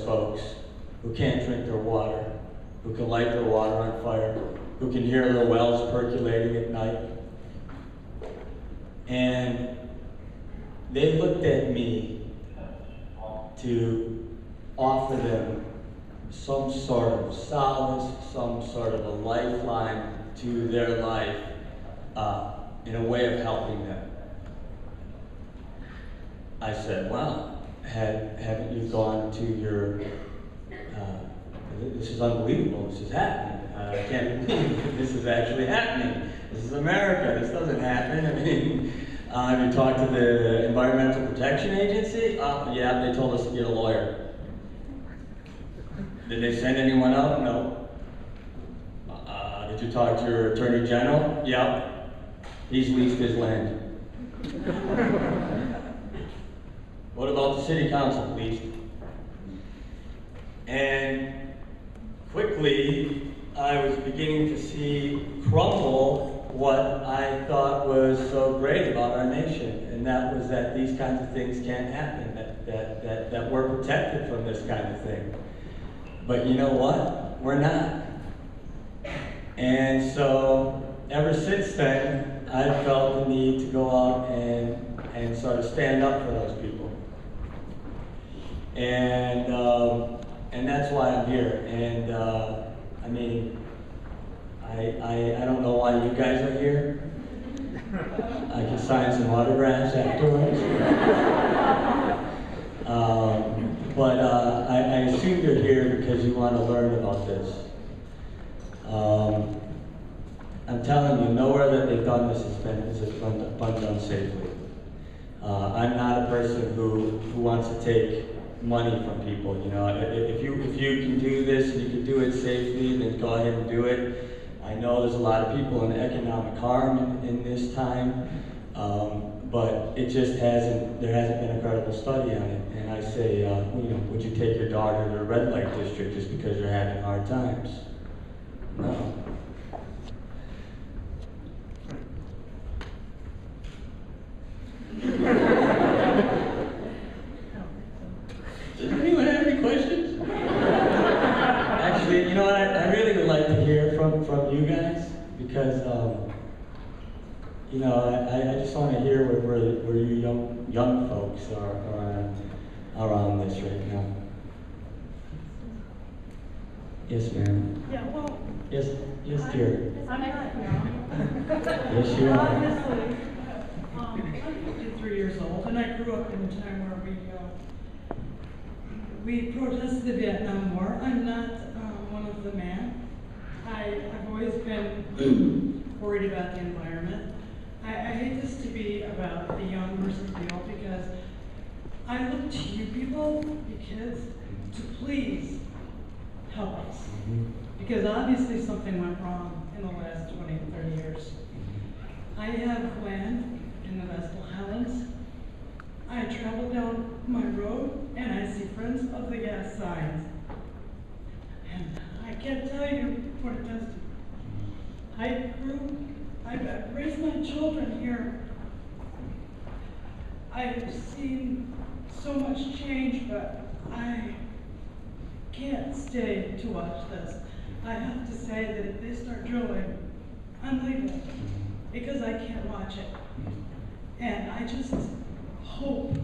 folks who can't drink their water, who can light their water on fire, who can hear their wells percolating at night. And they looked at me to offer them some sort of solace, some sort of a lifeline to their life in a way of helping them. I said, wow, haven't you gone to your, this is unbelievable, this is happening. I can't believe this is actually happening. This is America, this doesn't happen. I mean, have you talked to the Environmental Protection Agency? Yeah, they told us to get a lawyer. Did they send anyone out? No. Did you talk to your Attorney General? Yep. He's leased his land. What about the City Council, please? And quickly, I was beginning to see crumble what I thought was so great about our nation, and that was that these kinds of things can't happen, that we're protected from this kind of thing. But you know what? We're not. And so, ever since then, I've felt the need to go out and sort of stand up for those people. And that's why I'm here. And I mean, I don't know why you guys are here. I can sign some autographs afterwards. But I assume you're here because you want to learn about this. I'm telling you, nowhere that they've done this has been done safely. I'm not a person who wants to take money from people. You know, if you can do this and you can do it safely, then go ahead and do it. I know there's a lot of people in economic harm in this time, but it just hasn't. There hasn't been a credible study on it. And I say, you know, would you take your daughter to a red light district just because you're having hard times? No. Does anyone have any questions? Actually, you know what? I really would like to hear from you guys because, you know, I just want to hear where you young folks are on this right now. Yes, ma'am. Yeah, well. Yes, dear. I'm not young. Yes, you are. Obviously, I'm 53 years old, and I grew up in a time where we protested the Vietnam War. I'm not one of the men. I've always been worried about the environment. I hate this to be about the young versus the old because I look to you people, you kids, to please help us. Because obviously something went wrong in the last 20, 30 years. I have land in the Vestal Highlands. I travel down my road and I see friends of the gas signs. And I can't tell you what it does to me. I've raised my children here. I've seen so much change, but I can't stay to watch this. I have to say that if they start drilling, I'm leaving because I can't watch it. And I just hope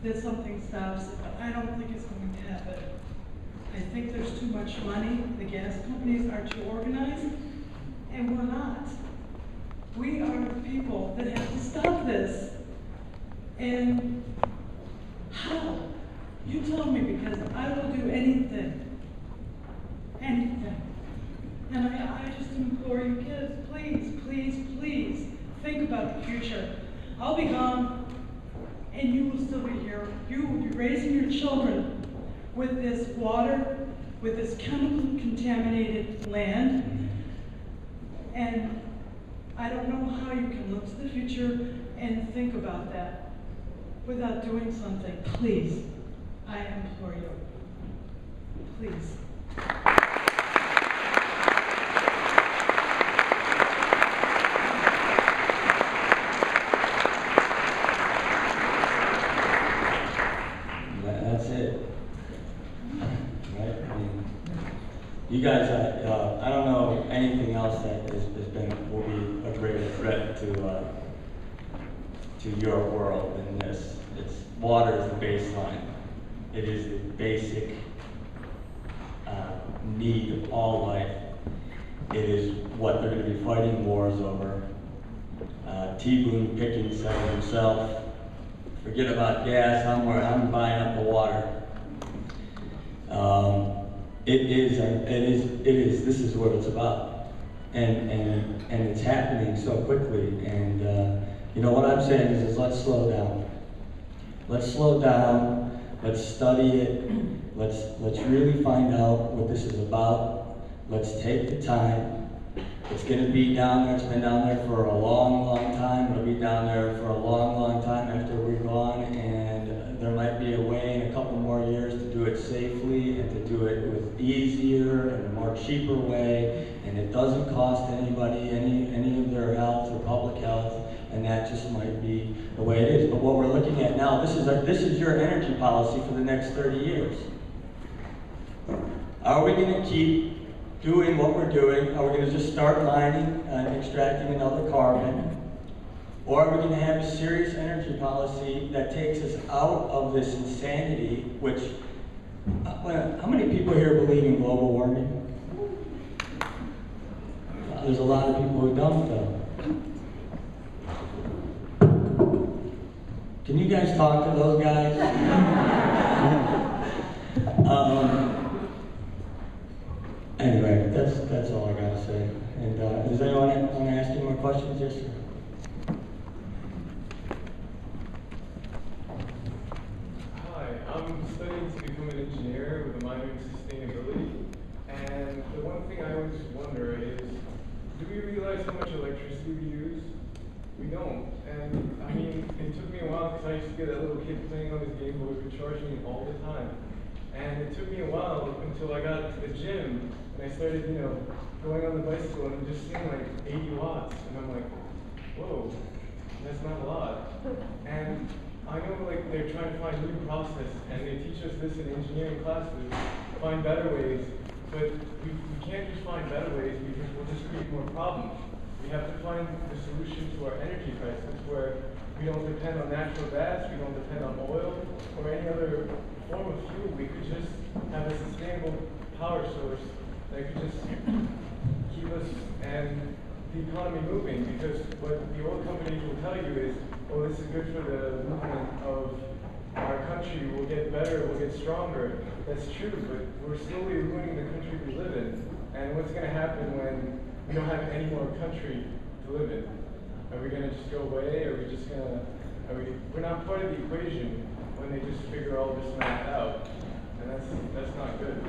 that something stops it, but I don't think it's going to happen. I think there's too much money. The gas companies are too organized, and we're not. We are the people that have to stop this. And how? You tell me, because I will do anything. Anything. And I just implore you kids, please, please, please, think about the future. I'll be gone, and you will still be here. You will be raising your children with this water, with this chemical contaminated land. And I don't know how you can look to the future and think about that without doing something. Please, I implore you. Please. That's it. You guys, I don't know anything else that will be a greater threat to your world than this. Water is the baseline. It is the basic need of all life. It is what they're going to be fighting wars over. T. Boone Pickens said it himself, forget about gas, I'm buying up the water. This is what it's about. And it's happening so quickly. And you know what I'm saying is let's slow down. Let's slow down, let's study it, let's really find out what this is about. Let's take the time. It's going to be down there, it's been down there for a long, long time. It'll be down there for a long, long time after we're gone, and there might be a way in a couple more years to do it safely and to do it with easier and a more cheaper way, and it doesn't cost anybody any of their health or public health, and that just might be the way it is. But what we're looking at now, this is your energy policy for the next 30 years. Are we going to keep doing what we're doing? Are we going to just start mining and extracting another carbon? Or are we going to have a serious energy policy that takes us out of this insanity, which, how many people here believe in global warming? There's a lot of people who don't, though. Can you guys talk to those guys? Anyway, that's all I gotta say. And does anyone want to ask any more questions? Yes, sir. Hi, I'm studying to become an engineer with a minor in sustainability. And the one thing I always wonder is, do we realize how much electricity we use? We don't. And I mean, it took me a while because I used to get that little kid playing on his Game Boy recharging it all the time. And it took me a while until I got to the gym and I started, going on the bicycle and it just seemed like 80 watts. And I'm like, whoa, that's not a lot. And I know they're trying to find new process and they teach us this in engineering classes, find better ways, but we can't just find better ways because we'll just create more problems. We have to find the solution to our energy crisis where we don't depend on natural gas, we don't depend on oil, or any other form of fuel. We could just have a sustainable power source that could just keep us and the economy moving, because what the oil companies will tell you is, oh, this is good for the movement of our country, we'll get better, we'll get stronger. That's true, but we're slowly ruining the country we live in. And what's going to happen when we don't have any more country to live in? Are we going to just go away? Are we just going to, we're not part of the equation when they just figure all this math out. And that's not good.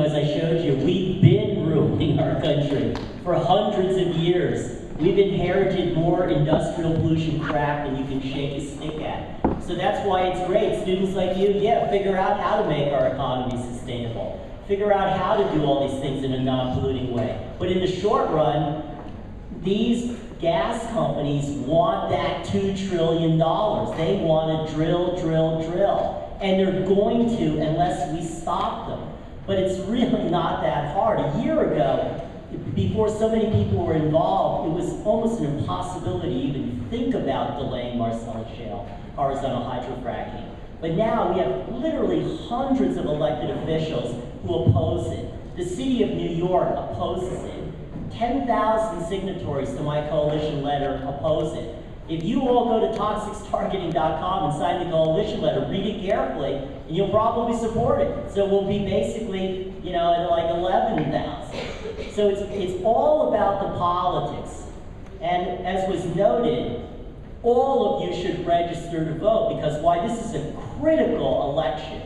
As I showed you, we've been ruining our country for hundreds of years. We've inherited more industrial pollution crap than you can shake a stick at. So that's why it's great. Students like you, figure out how to make our economy sustainable. Figure out how to do all these things in a non-polluting way. But in the short run, these gas companies want that $2 trillion. They want to drill, drill, drill. And they're going to unless we stop them. But it's really not that hard. A year ago, before so many people were involved, it was almost an impossibility to even think about delaying Marcellus Shale horizontal hydrofracking. But now we have literally hundreds of elected officials who oppose it. The city of New York opposes it. 10,000 signatories to my coalition letter oppose it. If you all go to toxicstargeting.com and sign the coalition letter, read it carefully, and you'll probably support it. So we'll be basically, at like 11,000. So it's all about the politics. And as was noted, all of you should register to vote, because why? This is a critical election.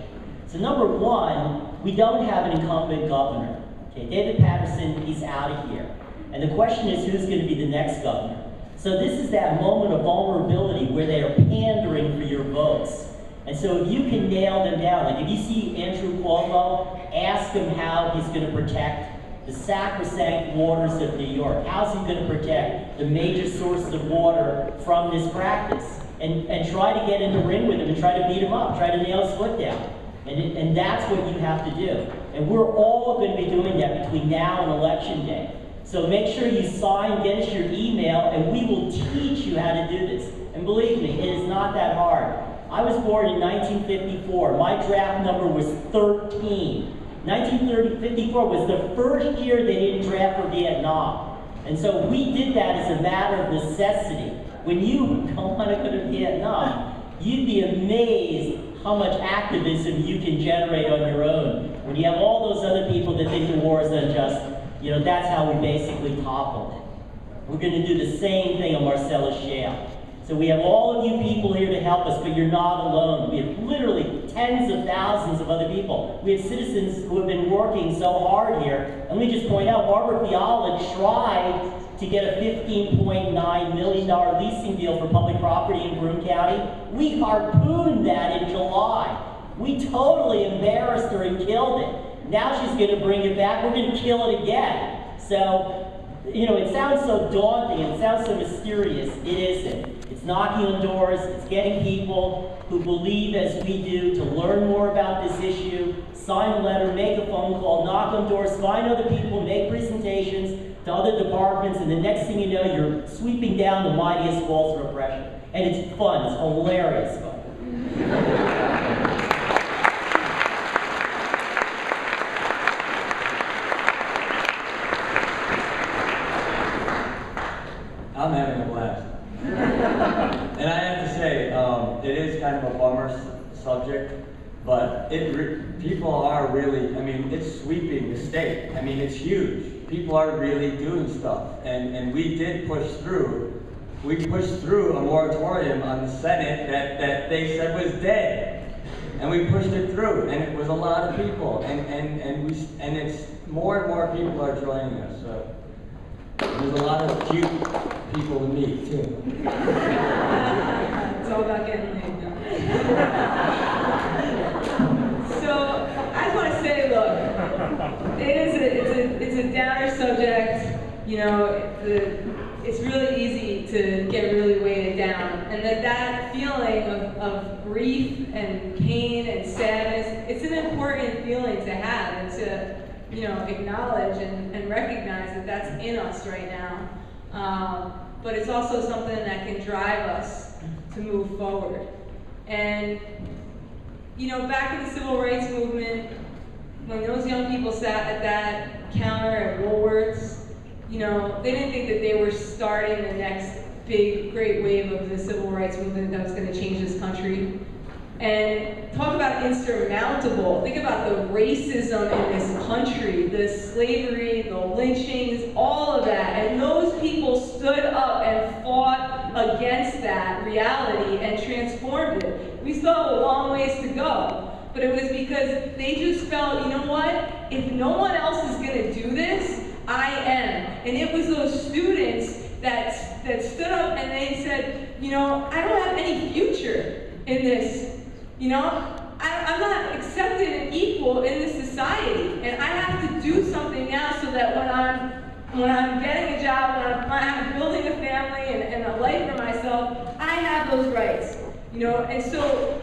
So number one, we don't have an incumbent governor. Okay, David Patterson, he's out of here. And the question is, who's going to be the next governor? So this is that moment of vulnerability where they are pandering for your votes. And so if you can nail them down, like if you see Andrew Cuomo, ask him how he's going to protect the sacrosanct waters of New York. How's he going to protect the major sources of water from this practice? And try to get in the ring with him and try to beat him up, try to nail his foot down. And that's what you have to do. And we're all going to be doing that between now and Election Day. So make sure you sign, get us your email, and we will teach you how to do this. And believe me, it is not that hard. I was born in 1954. My draft number was 13. 1954 was the first year they didn't draft for Vietnam. And so we did that as a matter of necessity. When you don't want to go to Vietnam, you'd be amazed how much activism you can generate on your own. When you have all those other people that think the war is unjust, you know, that's how we basically toppled it. We're going to do the same thing on Marcellus Shale. So we have all of you people here to help us, but you're not alone. We have literally tens of thousands of other people. We have citizens who have been working so hard here. And let me just point out, Barbara Fiala tried to get a $15.9 million leasing deal for public property in Broome County. We harpooned that in July. We totally embarrassed her and killed it. Now she's going to bring it back. We're going to kill it again. So, you know, it sounds so daunting, it sounds so mysterious. It isn't. It's knocking on doors, it's getting people who believe as we do to learn more about this issue, sign a letter, make a phone call, knock on doors, find other people, make presentations to other departments, and the next thing you know, you're sweeping down the mightiest walls of oppression. And it's fun, it's hilarious fun. I'm having a blast. And I have to say, it is kind of a bummer subject, but people are really, I mean, it's sweeping the state. I mean, it's huge. People are really doing stuff. And we did push through. We pushed through a moratorium on the Senate that they said was dead. And we pushed it through, and it was a lot of people. And it's more and more people are joining us. So there's a lot of cute people to meet, too. It's all about getting laid now. So, I just want to say, look, it's a downer subject. You know, it's really easy to get really weighted down. And that feeling of grief and pain and sadness, it's an important feeling to have and to, you know, acknowledge and recognize that that's in us right now. But it's also something that can drive us to move forward. And, you know, back in the civil rights movement, when those young people sat at that counter at Woolworths, you know, they didn't think that they were starting the next big, great wave of the civil rights movement that was going to change this country. And talk about insurmountable. Think about the racism in this country, the slavery, the lynchings, all of that. And those people stood up and fought against that reality and transformed it. We still have a long ways to go. But it was because they just felt, you know what? If no one else is going to do this, I am. And it was those students that stood up and they said, you know, I don't have any future in this. You know, I'm not accepted and equal in this society, and I have to do something now so that when I'm getting a job, when I'm building a family and a life for myself, I have those rights. You know, and so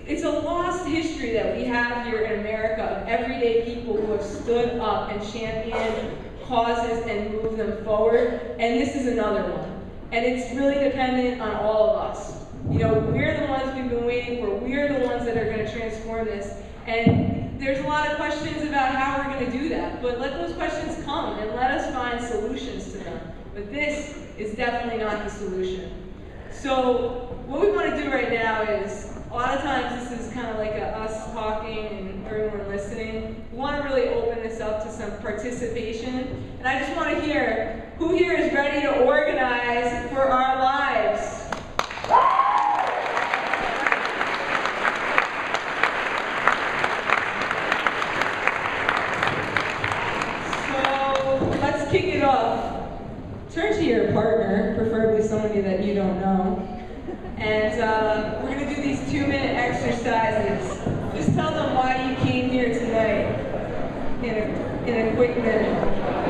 it's a lost history that we have here in America of everyday people who have stood up and championed causes and moved them forward, and this is another one. And it's really dependent on all of us. You know, we're the ones we've been waiting for. We're the ones that are going to transform this. And there's a lot of questions about how we're going to do that. But let those questions come and let us find solutions to them. But this is definitely not the solution. So what we want to do right now is, a lot of times this is kind of like us talking and everyone listening. We want to really open this up to some participation. And I just want to hear, who here is ready to organize for our lives? Kick it off. Turn to your partner, preferably somebody that you don't know, and we're going to do these 2-minute exercises. Just tell them why you came here tonight in a quick minute.